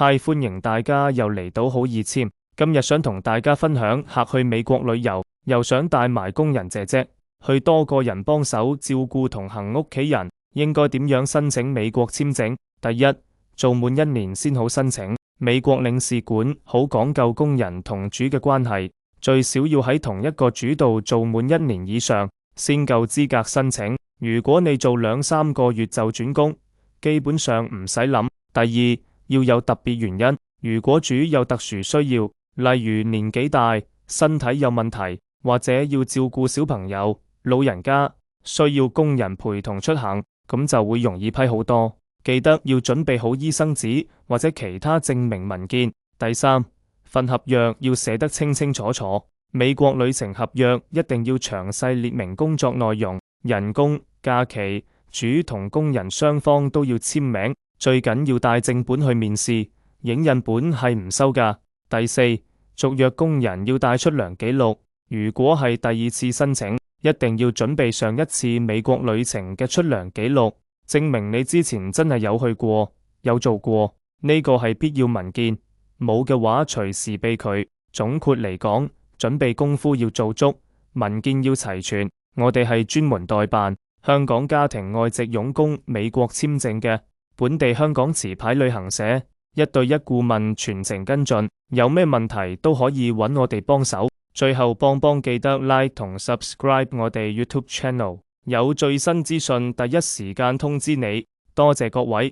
嗨，歡迎大家又嚟到好易簽。今日想同大家分享客去美國旅遊，又想帶埋工人姐姐去多個人幫手照顧同行屋企人，應該點樣申請美國簽證？第一，做滿1年先好申請。美國領事館好講究工人同主嘅關係，最少要喺同一個主度做滿1年以上，先夠資格申請。如果你做2-3個月就轉工，基本上唔使諗。第二，要有特別原因，如果主有特殊需要，例如年紀大、身體有問題，或者要照顧小朋友、老人家，需要工人陪同出行，咁就會容易批好多。記得要準備好醫生紙或者其他證明文件。第三，份合約要寫得清清楚楚。美國旅程合約一定要詳細列明工作內容、人工、假期，主同工人雙方都要簽名。最緊要帶正本去面試，影印本係唔收㗎。第四，續約工人要帶出糧記錄。如果係第2次申請，一定要準備上一次美國旅程嘅出糧記錄，證明你之前真係有去過，有做過，呢個係必要文件。冇嘅話隨時被拒。總括嚟講，準備功夫要做足，文件要齊全。我哋係專門代辦香港家庭外籍傭工美國簽證嘅本地香港持牌旅行社，1對1顧問全程跟進，有咩問題都可以揾我哋幫手。最後幫記得 like 同 subscribe 我哋 YouTube channel， 有最新資訊第一時間通知你。多謝各位。